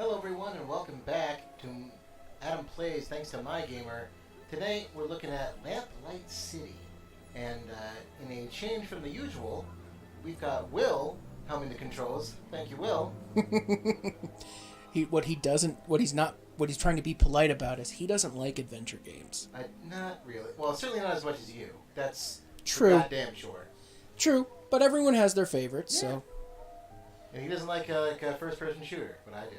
Hello everyone and welcome back to Adam Plays thanks to MyGamer. Today we're looking at Lamplight City. And in a change from the usual, we've got Will helming the controls. Thank you, Will. What he's trying to be polite about is he doesn't like adventure games. Not really. Well, certainly not as much as you. That's true. Goddamn sure. True, but everyone has their favorites, yeah. so. And he doesn't like a first-person shooter, but I do.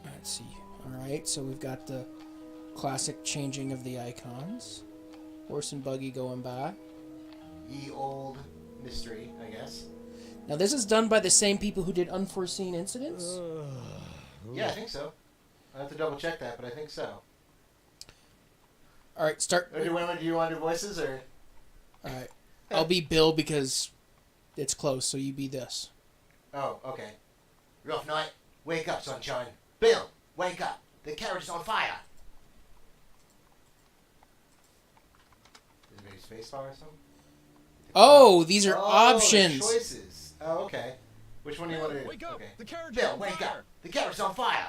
Let's see. Alright, so we've got the classic changing of the icons. Horse and buggy going by. Ye old mystery, I guess. Now this is done by the same people who did Unforeseen Incidents? Yeah, I think so. I have to double check that, but I think so. Alright, start. Do you want to do voices, or? Alright. I'll be Bill because it's close, so you be this. Oh, okay. Rough night. Wake up, sunshine. Bill, wake up. The carriage is on fire. Is there a space bar or something? Oh, these are options. The choices. Oh, okay. Which one do you want to do? Wake up! Okay. The carriage Bill, is on wake fire! up. The carriage is on fire.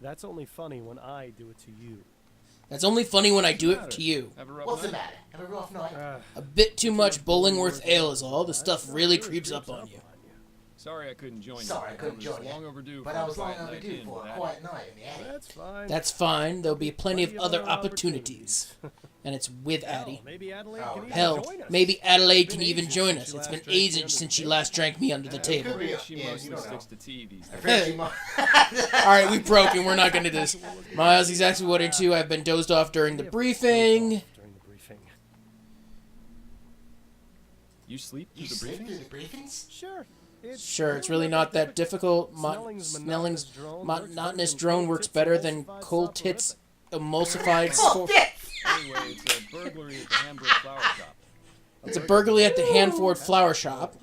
That's only funny when I do it to you. That's only funny when I do it to you. Have a rough What's night? the matter? Have a rough night? A bit too much Bullingworth ale is all. The stuff really creeps up on you. Sorry I couldn't join you. Sorry, I couldn't join you. Long overdue. But for I a was long quiet night overdue in for a that. quiet night in the attic. That's fine. That's fine. There'll be plenty of other opportunities. And it's with Addie. Maybe Adelaide Oh, can even Hell, join us. maybe Adelaide It's can been even ages join since us. she It's last been drank me ages under since the she table. last drank me under the Could table. be. She Yeah, mostly you don't know. sticks to tea these days. Frenchie Alright, we've broken. We're not going to do this. Miles, he's actually 1 and 2. I've been dozed off during the briefing. During the briefing. You sleep through You the sleep briefing? through the briefings? Sure. Sure, it's really not that difficult. Snelling's monotonous drone works better than Cold Tits emulsified Oh, yeah. Anyway, it's a burglary at the Hamburg flower shop. It's a burglary at the Hanford Flower Shop.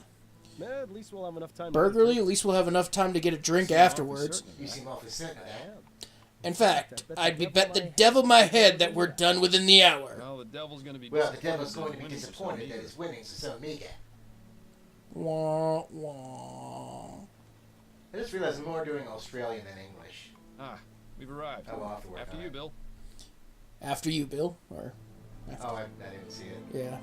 At least we'll have enough time. Burglary? At least we'll have enough time to get a drink afterwards. You seem awfully certain of that. In fact, I'd be bet the devil my head that we're done within the hour. Well, the devil's gonna be Well, the disappointed devil's going to be when winnings are so disappointed that meager. his winnings are so meager. Wah, wah. I just realized I'm more doing Australian than English. Ah, we've arrived. Oh, I'll have to work After on you, it. Bill. After you, Bill. Or Oh, I didn't see it. yeah.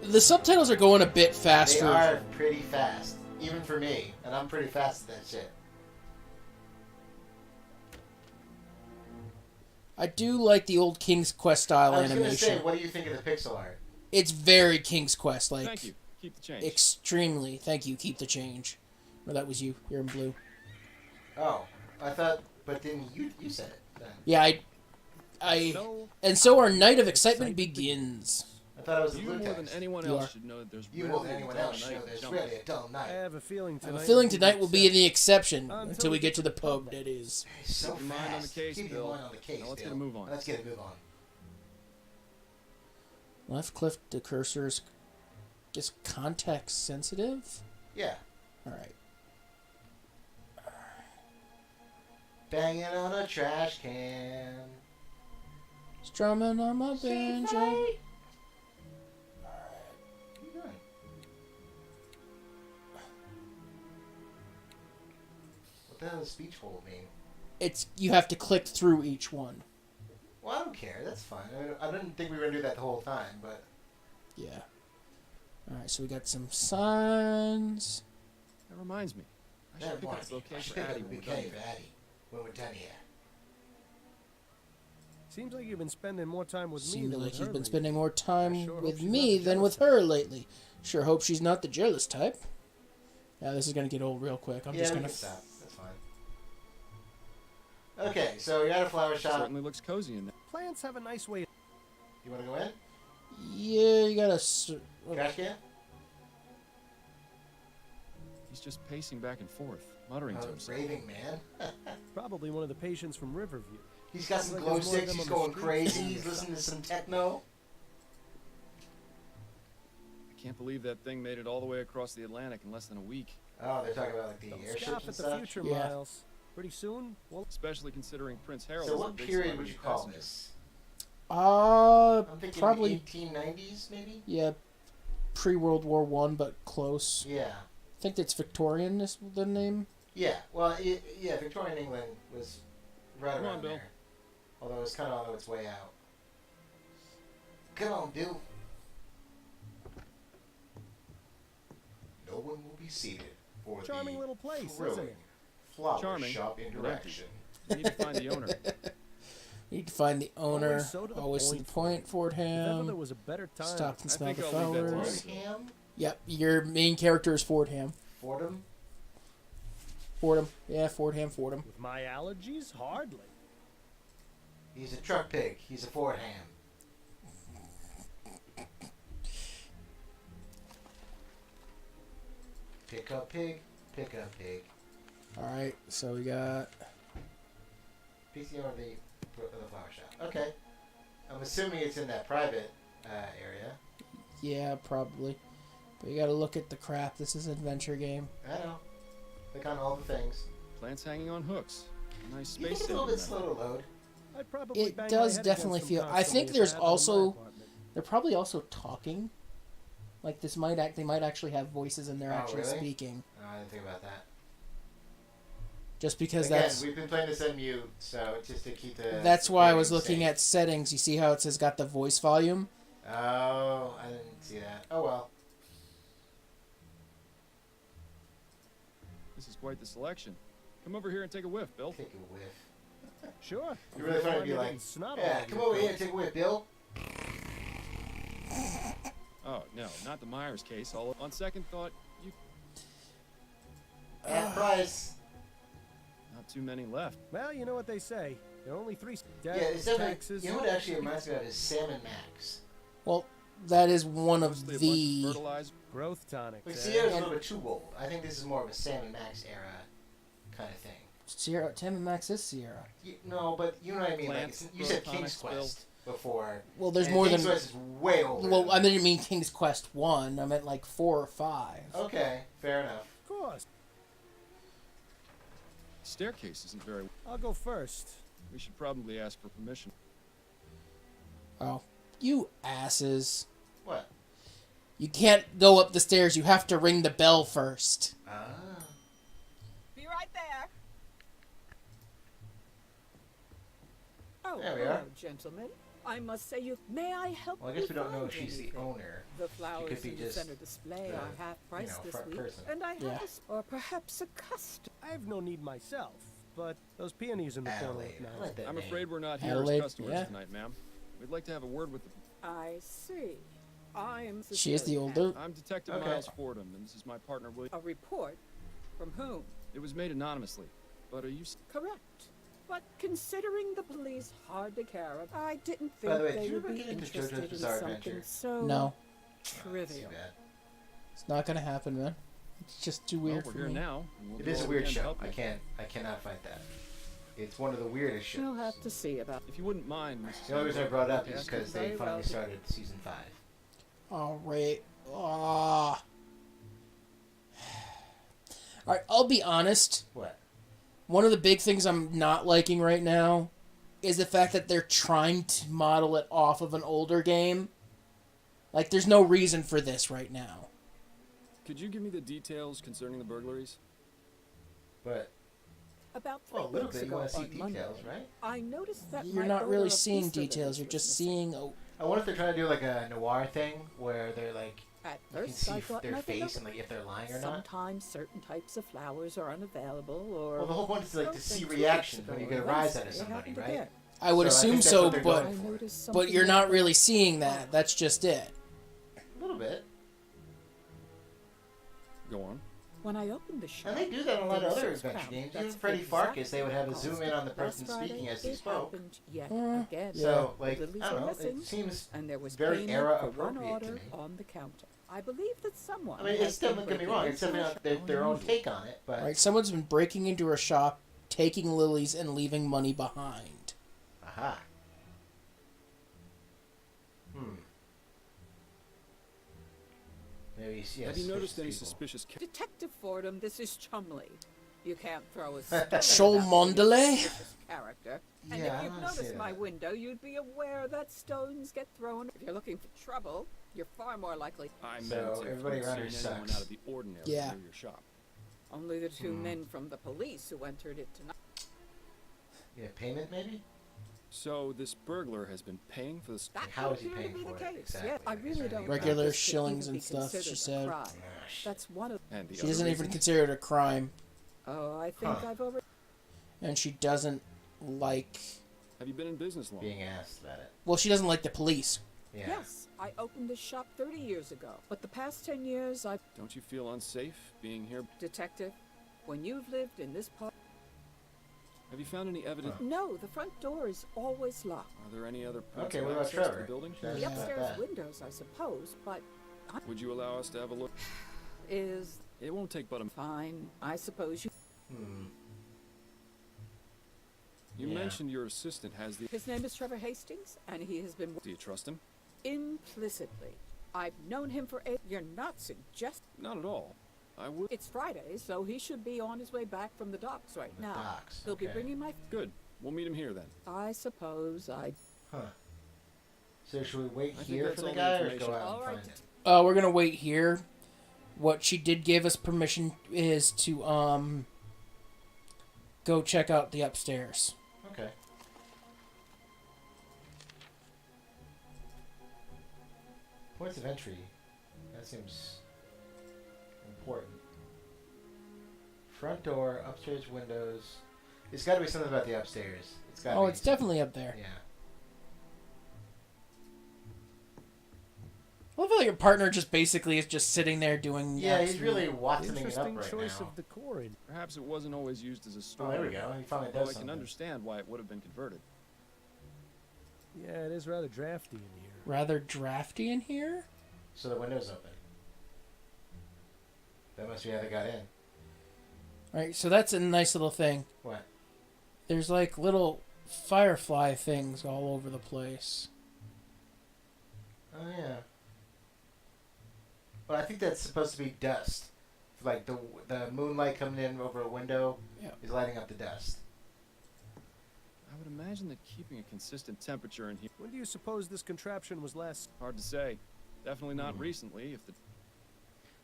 The subtitles are going a bit They faster. are pretty fast, even for me, and I'm pretty fast at that shit. I do like the old King's Quest style I was gonna animation. say, what do you think of the pixel art? It's very King's Quest, like Thank you. Keep the change. extremely. Thank you. Keep the change. Or that was you. You're in blue. Oh, I thought, but then you said it. Then. Yeah, So, and so our night of excitement begins. I thought it was the You blue more than text. anyone You else are. should know that there's You rarely more than a anyone dull else night know with there's jumping. really a dull I night. have a feeling I tonight. have a feeling will be tonight will be exceptional. the exception Until until we we get to the get to pub, the that is. So Keep your mind on the fast. case, Keep Bill. your mind on the case, Now let's Bill. get a move on. Let's get a move on. Left click the cursor is just context sensitive. Yeah. Alright. Banging on a trash can. Strumming on my banjo. What are you doing? What the hell does speech hold mean? It's you have to click through each one. Well, I don't care. That's fine. I didn't think we were going to do that the whole time, but... Yeah. Alright, so we got some signs. That reminds me. I should That pick up reminds the me. I bouquet should for pick up Addie a when we're bouquet done for here. Addie when we're done here. Seems like you've been spending more time with me Seems than like with you've her been lately. spending more time I sure hope with she's me not the than with jealous her lately. Sure hope she's not the jealous type. Yeah, this is gonna get old real quick. I'm Yeah, just we gonna. can stop. That's fine. Okay, so you're at a flower shop. Certainly looks cozy in there. Plants have a nice way. You want to go in? Yeah, you gotta. Trash can? He's just pacing back and forth, muttering to Oh, himself. raving man. Probably one of the patients from Riverview. He's got some Like glow there's more of sticks. them He's on the going streets crazy. than He's the listening to some techno. I can't believe that thing made it all the way across the Atlantic in less than a week. Oh, they're talking about like the Don't airships stop and at the stuff. future, Yeah. Miles. Pretty soon, we'll Especially considering Prince Harold So is a what big period would you celebrity call passenger. this? I'm thinking Probably 1890s, maybe. yeah, pre-World War I, but close. Yeah. I think it's Victorian is the name. Yeah, well, yeah, Victorian England was right Come on, around Bill. there. Although it was kind of on its way out. Come on, Bill. No one will be seated for Charming the little place, isn't thrilling it? flower Charming, shop but interaction. We need to find the owner. Need to find the owner. Always so to the Always to the point. point, If ever there Fordham. was a better time. Stop and I smell think the I'll leave that to flowers. you. Fordham? Yep, your main character is Fordham. Fordham? Fordham. Yeah, Fordham. With my allergies, hardly. He's a truck pig. He's a Fordham. Pick up pig. Pick up pig. Alright, so we got... PCO of the flower shop. Okay. I'm assuming it's in that private area. Yeah, probably. But you gotta look at the crap. This is an adventure game. I know. Click on all the things. Plants hanging on hooks. A nice You think space it's a little saver bit slow to load? I'd probably It bang my does head definitely against them feel... I think constantly if there's happened in my also... apartment. They're probably also talking. Like, this might they might actually have voices and they're Oh, actually really? speaking. Oh, I didn't think about that. Just because Again, that's... we've been playing this on mute, so just to keep the... That's why I was recording looking safe. at settings. You see how it says got the voice volume? Oh, I didn't see that. Oh, well. This is quite the selection. Come over here and take a whiff, Bill. Take a whiff. Sure. You're really trying to be You're like, getting snot yeah, all come over over your here and take a whiff, Bill. Oh, no, not the Myers case. On second thought, you And price. not too many left. Well, you know what they say. There are only three Yeah, deaths, it's definitely... taxes. You know what it actually reminds me of is Salmon Max. Well, that is one of Mostly a bunch the... of fertilizer. Growth tonics. Like, eh? Sierra's a little bit too old. I think this is more of a Salmon Max era kind of thing. Sierra, Tim and Max is Sierra. No, but you know what I mean. Like, Plants, you said growth King's tonics, Quest before. Well, there's and more King's than... Quest is way older. Well, I didn't mean King's Quest 1. I meant like 4 or 5. Okay, fair enough. Of course. Staircase isn't very... I'll go first. We should probably ask for permission. Oh. You asses. What? You can't go up the stairs. You have to ring the bell first. Ah. Be right there. Oh, There we hello, are. gentlemen. I must say you. May I help Well, I guess we don't know find if she's the anything? owner. The flowers could be in the just center display the, are half price this front week, person. and I have Yeah. or perhaps a custom. I have no need myself, but those peonies in the corner Adelaide. look I nice. like that I'm name. afraid we're not here Adelaide, as customers yeah. tonight, ma'am. We'd like to have a word with the... I see. I'm. She is the Cecilia. older... I'm Detective Okay. Miles Fordham, and this is my partner, William. A report from whom? It was made anonymously, but are you... Correct. But considering the police hardly care, I didn't think By the way, they did you would ever be get into interested JoJo's in Bizarre something Adventure? so No. That's too trivial. bad. It's not gonna happen, man. It's just too weird Well, for we're here me. now. and we'll It do is a all we weird can to show. help you. I cannot fight that. It's one of the weirdest shows. We'll have to see about. If you wouldn't mind, Mrs. The only reason I brought it up is Yes, because they very finally well. started season 5. Alright. Ah. Alright, I'll be honest. What? One of the big things I'm not liking right now is the fact that they're trying to model it off of an older game. Like, there's no reason for this right now. Could you give me the details concerning the burglaries? But, About 3 well, a little weeks bit. You ago want to see on Monday, details, right? I noticed that You're my not odor really of seeing Easter details. eggs You're was just missing. seeing... I wonder if they're trying to do like a noir thing where they're like, At you can first, see I thought their nothing face of and it. like if they're lying or not. Sometimes certain types of flowers are unavailable, or Well, the whole point is like to Oh, see then 2 reactions weeks when you ago get a or rise out of Wednesday, it somebody, happened right? again. I would So I think assume that's so, what they're but... going I for. noticed But something you're not like really that. seeing that. That's just it. A little bit. Go on. When I opened the shop, And they do that in a lot of there was other this adventure crowd. games. That's Even Freddy exactly Farkas, they would have a what zoom caused in it. on the Last person Friday, speaking as he it spoke. happened yet Mm, again. So, The like, lilies I don't were know, missing, it seems and there was very payment era for one appropriate to order me. on the counter. I believe that someone. I mean, has it's still, been don't get me breaking wrong, it's into definitely the not their shop own unusual. take on it, but... Right, someone's been breaking into a shop, taking lilies, and leaving money behind. Aha. Maybe, yes. Have you noticed any people. suspicious... Detective Fordham, this is Chumley. You can't throw a stone at Shoal that Mondele? suspicious character. And Yeah, if I you'd wanna say noticed my that. window, you'd be aware that stones get thrown. If you're looking for trouble, you're far more likely. I So, meant if everybody you'd around here seen anyone sucks. out of the ordinary Yeah. near your shop. Only the two men from the police who entered it tonight. Yeah, payment maybe? So this burglar has been paying for this. That How would is he appear to paying be the for it? case. Exactly. Yeah, I Is really there don't any think Regular this could shillings even be and stuff, she considered a said. crime. Ah, shit. That's one of. And the She other doesn't even reason? consider it a crime, Oh, I think Huh. I've over. and she doesn't like. Have you been in business long? Being asked about it. Well, she doesn't like the police. Yeah. Yes, I opened this shop 30 years ago, but the past 10 years I've. Don't you feel unsafe being here? Detective, when you've lived in this part. Have you found any evidence? No, the front door is always locked. Are there any other points Okay, of what about access to Trevor? the building? Does- The Yeah. upstairs That. windows, I suppose, but Would you allow us to have a look? is It won't take but a. fine. I suppose you. Hmm. You Yeah. mentioned your assistant has the. His name is Trevor Hastings, and he has been Do you trust him? implicitly. I've known him for 8. You're not suggesting. Not at all. I would. It's Friday, so he should be on his way back from the docks right The now. docks, He'll be okay. bringing my. Good. We'll meet him here then. I suppose I. Huh. So should we wait I think here that's for the all the guy or information. go out All and right. find him? We're gonna wait here. What she did give us permission is to go check out the upstairs. Okay. Points of entry. That seems important. Front door, upstairs windows. It's got to be something about the upstairs. It's got. Oh, it's definitely up there. Yeah. I love how your partner just basically is just sitting there doing. Yeah, he's absolutely- really watsoning it up Interesting right choice now. of decor. In. Perhaps it wasn't always used as a Oh, store. there we go. He finally Though does I something. can understand why it would have been converted. Yeah, it is rather drafty in here. rather drafty in here. So the window's open. That must be how they got in. All right, so that's a nice little thing. What? There's like little firefly things all over the place. Oh yeah. Well, I think that's supposed to be dust. Like the moonlight coming in over a window Yeah. is lighting up the dust. I would imagine that keeping a consistent temperature in here. When do you suppose this contraption was last? Hard to say. Definitely not Hmm. recently. If the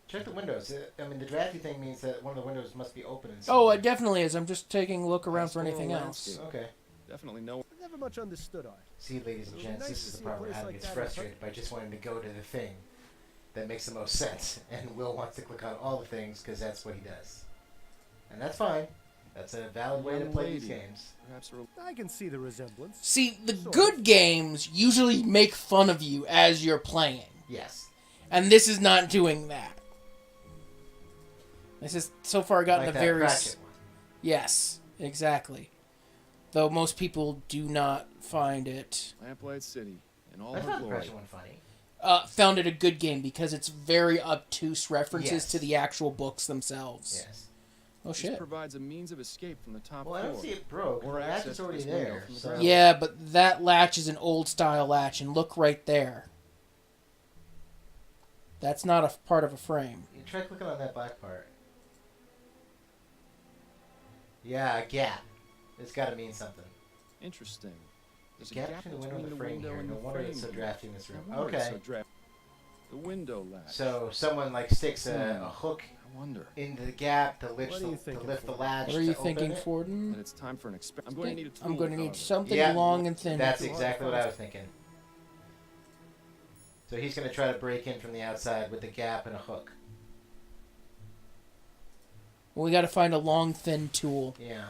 Check the windows. I mean, the drafty thing means that one of the windows must be open. Oh, it definitely is. I'm just taking a look around for Pastoral anything else. landscape. Okay. definitely no. I've never much understood art. See, ladies and It would be gents, nice this to is the see a part where place Adam like gets that. frustrated by just wanting to go to the thing that makes the most sense, and Will wants to click on all the things because that's what he does, and that's fine. That's a valid way to Young play these lady. games. Perhaps a I can see the resemblance. See, the Sort good games usually make fun of you as you're playing, Yes. and this is not doing that. This is so far gotten Like a that very Cratchit one. yes, exactly. Though most people do not find it. Lamplight City in all I her found the glory. Cratchit one funny. Found it a good game because it's very obtuse references Yes. to the actual books themselves. Yes. Oh This shit. provides a means of escape from the top Well, I floor. don't see it broke. Or The latch access is to already this window there. from the So. ground. Yeah, but that latch is an old style latch, and look right there. That's not a part of a frame. You try clicking on that black part. Yeah, a gap. It's got to mean something. Interesting. There's a Gap gap between the window between and the the frame window here. and No the wonder frame. it's so drafty in this room. No wonder it's Okay. so drafty. The window latch. So someone like sticks a Hmm. hook I wonder. into the gap to lift, What are you to thinking, lift the Ford? latch. What are you to thinking, open it. Forden? That it's time for an experiment. I'm going to need a tool. I'm going to need however. something Yeah, long and thin. That's Too hard exactly to what I find. was thinking. So he's going to try to break in from the outside with the gap and a hook. Well, we got to find a long, thin tool. Yeah.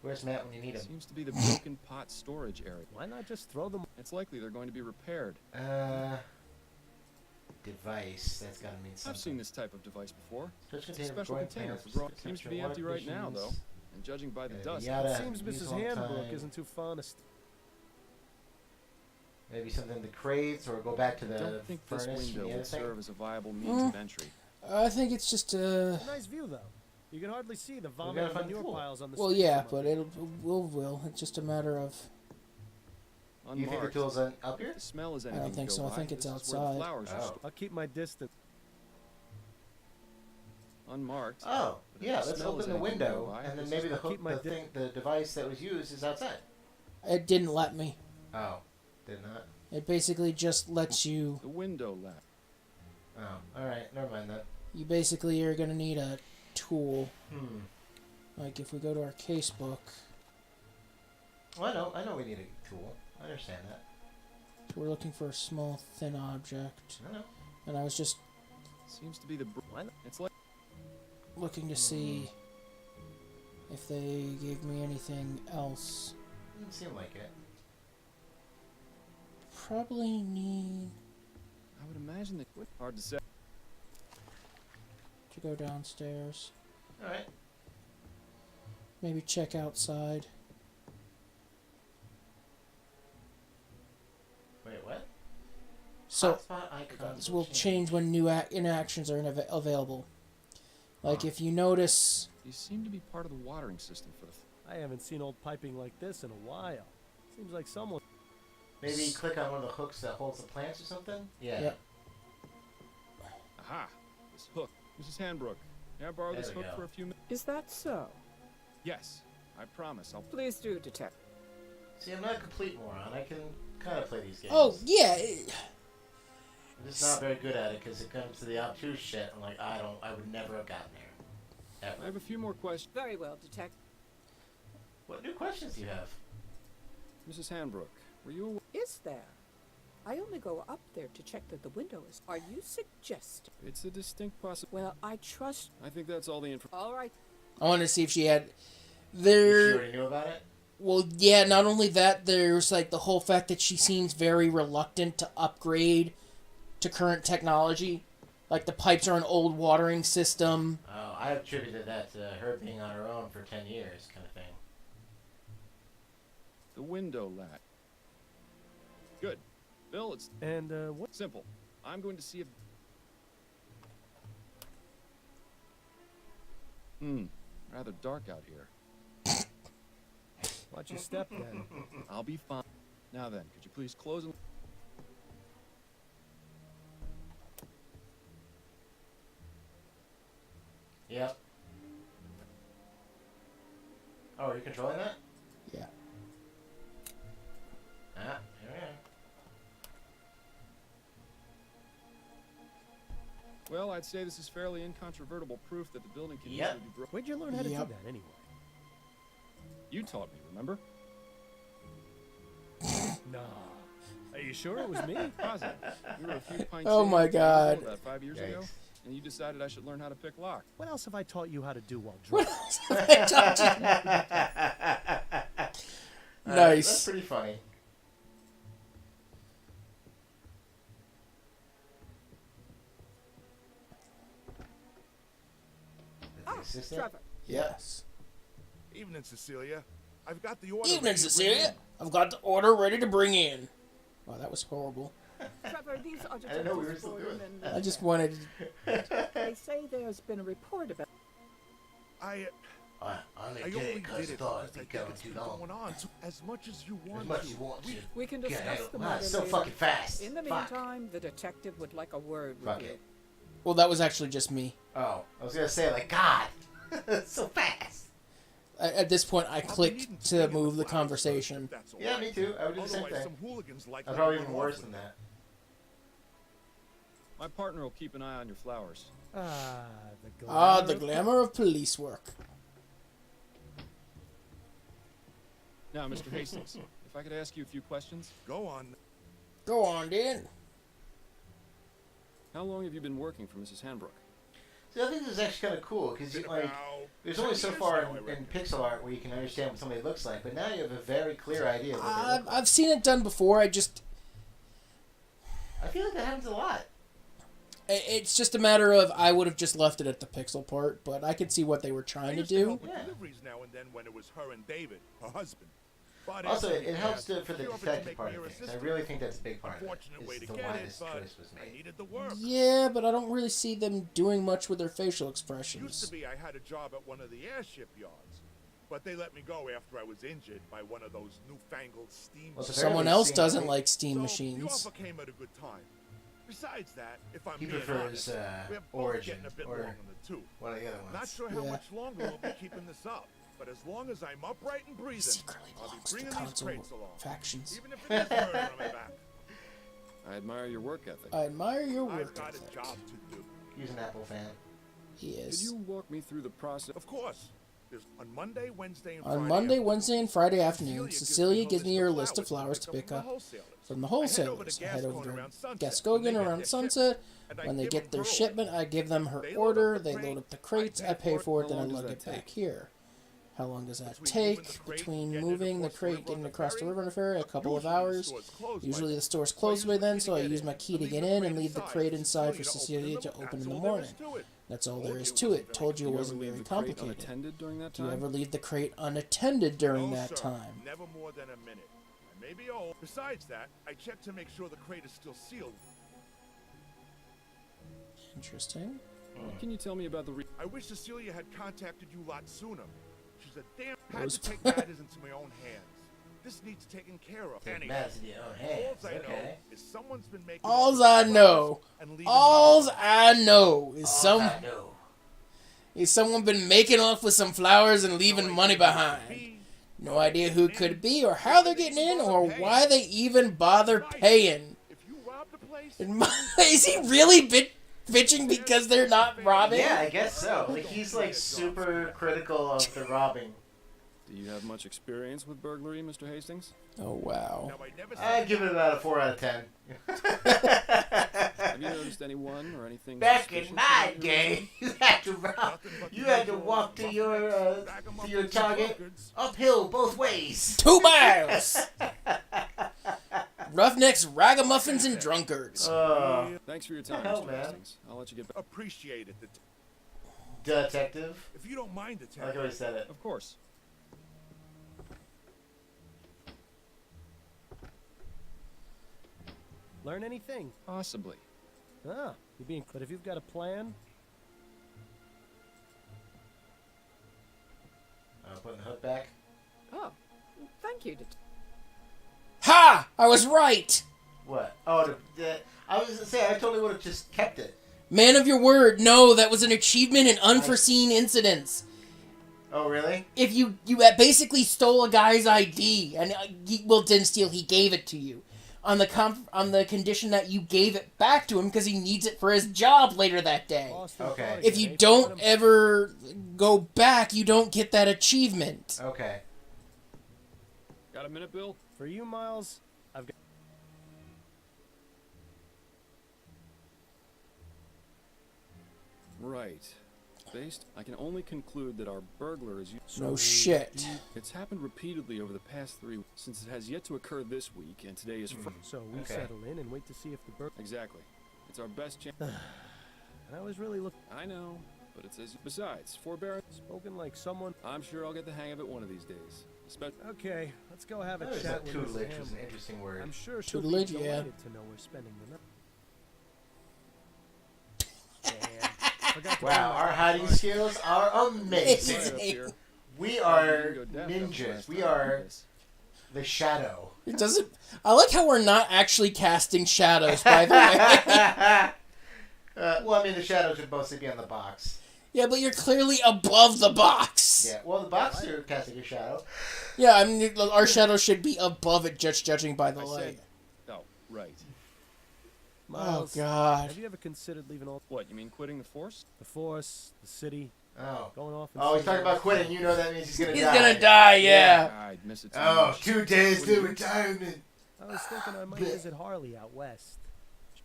Where's Matt when you need him? Seems to be the broken pot storage area. Why not just throw them? It's likely they're going to be repaired. Device. That's got to mean something. I've seen this type of device before. Special It's a container special growing container plants, for growing. specific Seems to be temperature, empty right now, though. conditions. And judging by the dust, Yada. It seems use Mrs. long Handbrook time. isn't too fond of. Maybe something in the crates, or go back to I the don't think this furnace. window from the would other thing. serve as a viable means of entry. I think it's just A nice view, though. You can hardly see the vomit gotta and find manure the tool. piles on the. well, street yeah, from but up will. It's just a matter of. You think the Unmarked. tool's up here? The smell is I anything don't think to so. go I think by. it's This is where the outside. flowers are Oh. stored. I'll keep my distance. Unmarked. Oh, But if yeah. the Let's smell is open the anything to go window, by, and then this maybe is- the I'll keep hook, my the device that was used is outside. It didn't let me. Oh, did not. It basically just lets you. The window latch. Oh, all right. Never mind that. you basically are going to need a tool. Hmm. Like if we go to our casebook, Well, I know we need a tool. I understand that. so we're looking for a small, thin object. I know. And I was just Seems to be the. It's like. looking to see if they gave me anything else. Doesn't seem like it. Probably need I would imagine that. Hard to say. to go downstairs. Alright. Maybe check outside. Wait, what? So Hotspot icons will change when new interactions are available. Like if you notice, You seem to be part of the watering system for the. I haven't seen old piping like this in a while. Seems like someone. Maybe click on one of the hooks that holds the plants or something? Yeah. Yep. Aha! This hook. Mrs. Hanbrook, may I borrow There this we hook go. for a few minutes? Is that so? Yes. I promise. I'll. Please do, Detective. See, I'm not a complete moron. I can kind of play these games. oh yeah, I'm just not very good at it because it comes to the obtuse shit. I'm like, I would never have gotten there. I Ever. have a few more questions. Very well, Detective. What new questions do you have? Mrs. Hanbrook, were you aware? Is there? I only go up there to check that the window is. Are you suggesting? It's a distinct possibility. Well, I trust. I think that's all the information. All right. I wanted to see if she had. You There, already knew about it? well, yeah. Not only that, there's like the whole fact that she seems very reluctant to upgrade to current technology. Like the pipes are an old watering system. Oh, I attributed that to her being on her own for 10 years kind of thing. The window latch. Good. Bill, it's And what? simple. I'm going to see if. Rather dark out here. Watch your step, then. I'll be fine. Now then, could you please close and. Yep. Oh, are you controlling that? Yeah. Ah, here we are. Well, I'd say this is fairly incontrovertible proof that the building can Yep. easily be broken. Where'd you learn how to Yep. do that anyway? You taught me, remember? Nah. Are you sure it was me? Positive. We were a few pints Oh in my at the God. about 5 years ago, Yikes. and you decided I should learn how to pick lock. What else have I taught you how to do while What drunk? else have I taught you? Nice. That's pretty funny. Ah, Assistant? Trevor. Yes. Evening, Cecilia. I've got the order. Evening, ready to bring Cecilia. in. I've got the order ready to bring in. Wow, that was horrible. Trevor, these are didn't know we were Detective still Gordon doing and I just wanted. They say there's been a report about. I only only did did it because I it thought because it'd I be think going it's too been long. going on as much as you want As much to. as you want to. We can Yeah, discuss the wow, matter it's so later. fucking fast. In the Fuck. meantime, the detective would like a word Fuck with you. it. Well, that was actually just me. Oh, I was gonna say like God, it's so fast. At this point, I I'll be clicked needing to swing in move the flowers conversation. first, if that's all Yeah, right. me too. I would do the same Otherwise, thing. some hooligans like I'm to probably run even off worse with than it. that. My partner will keep an eye on your flowers. Ah, the glamour. Ah, the of- glamour of police work. Now, Mr. Hastings, if I could ask you a few questions. Go on. Go on, Dan. How long have you been working for Mrs. Hanbrook? See, I think this is actually kind of cool because Been like about there's only 10 so years far now, I in reckon. pixel art where you can understand what somebody looks like, but now you have a very clear idea of what they look like. I've seen it done before. I I feel like that happens a lot. it's just a matter of I would have just left it at the pixel part, but I could see what they were I trying to used to do. help with Yeah. deliveries now and then when it was her and David, her husband. But Also, after he it helps passed, for the she offered to detective make part me of her things. I assistant. really think that's a big part of it. Unfortunate way Is to the get why it, this but choice was I made. needed the work. Yeah, but I don't really see them doing much with their facial Used to expressions. be I had a job at one of the airship yards, but they let me go after I was injured by one of those newfangled steam. Well, it's machines. very Someone much else seeing doesn't it. like steam So, machines. The offer came at a good time. Besides that, if I'm He being prefers honest, we're both Origin getting a bit or long in the tooth. one of the other ones. Not sure how Yeah. much longer we'll be keeping this up, but as long as I'm upright and breathing, Secretly I'll be belongs to bringing these console crates along, factions. even if it is murder on my back. I admire your work ethic. I admire your I've work got ethic. a job to do. He's an Apple fan. He Could is. you walk me through the process? Of course. There's on Monday, Wednesday, and Friday. On Monday, afternoon, Wednesday, and Friday afternoon, Cecilia gives me her list of flowers to pick pick up up from from the the wholesalers. wholesalers. I head over to around sunset. Gaskogan When they around get sunset. and I When they give get them their her shipment, I give them her They load order. up the They crate, load up the I crates. pay I pay for it, How then I long does lug that it back take? here. How long does that Between moving take? the crate, Between getting it moving the across the crate, river getting on the across the ferry? river on a ferry, a couple of Usually the hours. store's closed by Usually then. the store's So I closed use by my then, key so I to get use in my key and to leave get the in crate and leave the inside crate inside for Cecilia Cecilia to to open open in That's the all there morning. is to it. That's all Told there you is it to wasn't it. very Told you Do it you ever wasn't leave very the crate complicated. unattended during that Do you time? ever leave the crate unattended during No, that sir. time? Never more than a minute. I may be old. Besides that, I check to make sure the crate is still sealed. Interesting. Can you tell me about the I wish Cecilia had contacted you a lot sooner. She's a damn had Those- to take matters into my own hands. This needs taken care of. Take Anyway, matters in your own hands. all I know Okay. is someone's been making Alls offers I to know, us and leaving alls money. I know is All I know. someone been making off with some flowers and No leaving idea money who it could behind. be. No idea who it could be or how they're getting in or why they even bother paying. If you rob the place, And is he really bitching because they're not robbing? Yeah, I guess so. Like he's like super critical of the robbing. Do you have much experience with burglary, Mr. Hastings? Oh wow. now I never said I give it about a 4 out of 10. Have you noticed anyone or anything Back in suspicious my around here day, you had to rob. nothing but You the had to usual walk to your ragamuffins target and drunkards. uphill both ways. 2 miles. Roughnecks, ragamuffins, and drunkards. Thanks for your time, hell, Mr. man? Hastings. I'll let you get back. Appreciate it. Detective. If you don't mind, I like detective. how he said it. Of course. Learn anything? Possibly. Ah, you're being. But if you've got a plan, Putting the hook back. Oh, thank you, Ha! I was right. What? Oh, I was gonna say I totally would have just kept it. Man of your word. No, that was an achievement in unforeseen incidents. Oh, really? If you basically stole a guy's ID and didn't steal, he gave it to you on the condition that you gave it back to him because he needs it for his job later that day. lost Okay. authority, If you eh? don't ever go back, you don't get that achievement. Okay. Got a minute, Bill? For you, Miles, I've got. Right. Based, I can only conclude that our burglar is... No shit. It's happened repeatedly over the past 3 weeks, since it has yet to occur this week, and today is Friday. So we Okay. settle in and wait to see if the bird. Exactly. It's our best chance. And I was really looking. I know, but it's as... Besides, forbearance, Spoken like someone. I'm sure I'll get the hang of it one of these days. Okay, let's go have a I always chat thought with tutelage Mrs. was an Ham. interesting word. I'm sure she'll Tutelage, be yeah. delighted to know we're spending the night. Damn, forgot to Wow, our hiding skills are amazing. Amazing. up here. We are Didn't go deaf after ninjas. last We time are this. the shadow. It doesn't. I like how we're not actually casting shadows. By the way. Well, I mean, the shadows would mostly be on the box. Yeah, but you're clearly above the box. Yeah, well, the box are casting a shadow. Yeah, I mean, our shadow should be above it, just judging by the I light. said... Oh, right. Miles, Oh God. have you ever considered leaving all What, you mean quitting the force? the force, the city, Oh. going off? And Oh, he's seeing talking all about quitting. You know that means he's gonna He's die. gonna die. Yeah. I'd miss it too Oh, much. 2 days What do to you- retirement. I was thinking I might Blech. visit Harley out west.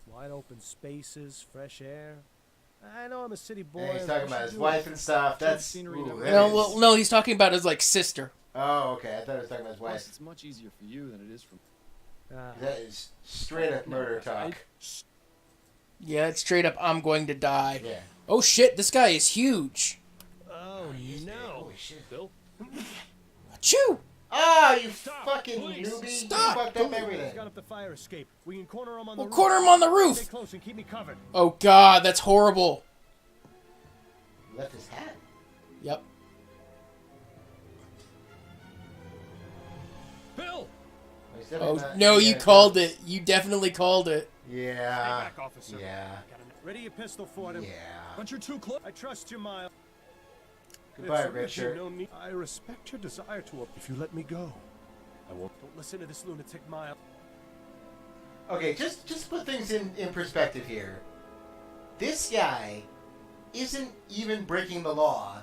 Wide open spaces, fresh air. I know I'm a city boy. And he's and talking I about should his do wife it. and stuff. That's Scenery ooh, that- that No, is- well, no, he's talking about his like sister. Oh, okay. I thought he was talking about his Plus, wife. it's much easier for you than it is for me. That is straight up murder talk. Yeah, it's straight up. I'm going to die. Yeah. Oh shit! This guy is huge. Oh no! Holy shit. Bill? Achoo! Oh, you fucking newbie! Stop. You fucked up He's everything. got up the fire escape. We can corner him on the We'll roof. corner him on the Stay roof. close and keep me covered. Oh God, that's horrible. He left his hat. Yep. Bill! He's definitely Oh not no, you Indiana called Jones. it. You definitely called it. Yeah. Stay back, officer. Yeah. Ready your pistol for him. Yeah. But you're too close. I trust you, Miles. Goodbye, It's Richard. no need- I respect your desire to. If you let me go, I won't. Don't listen to this lunatic, Miles. Okay, just put things in perspective here. This guy isn't even breaking the law.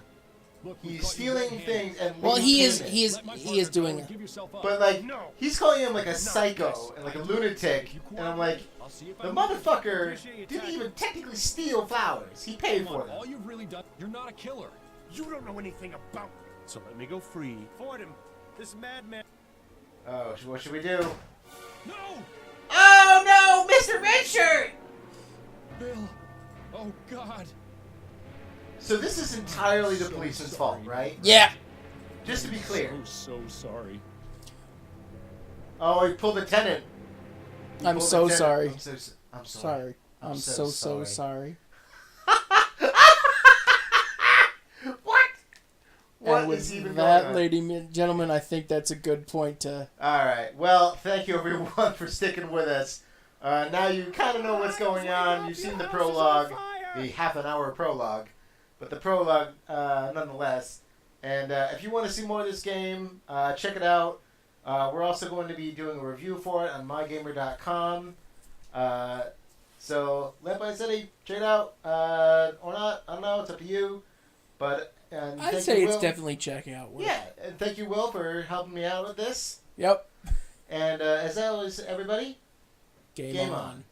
Look, we He's caught you stealing red-handed. things and Well, leaving he is payments. Let my he is partner doing go it. and give yourself up. But like, No. he's calling him like a No. psycho Yes, and like a I will. lunatic, If you and I'm like, I'll see if I the can- motherfucker Appreciate your didn't time. even technically steal flowers. He paid Come for on, them. all you've really done, you're not a killer. You don't know anything about me. So let me go free. Ford him. This madman. Oh, what should we do? No! Oh no, Mr. Redshirt! Bill! Oh, God! So this is entirely the So policeman's sorry. fault, right? Yeah. Just to be clear. So sorry. Oh, he pulled the tenant. He I'm pulled so the tenant. sorry. I'm sorry. Sorry. I'm so so sorry. What? What And is with even that, going on? ladies and gentlemen, I think that's a good point to. All right. Well, thank you everyone for sticking with us. Now you kind of know what's going on. You've seen the prologue, the half-an-hour prologue, but the prologue nonetheless. And if you want to see more of this game, check it out. We're also going to be doing a review for it on MyGamer.com. So, Lamplight City, check it out or not. I don't know. It's up to you. But I'd thank say you, it's Will. definitely checking out. Worth. Yeah, and thank you, Will, for helping me out with this. Yep. And as always, everybody, Game Game on. on.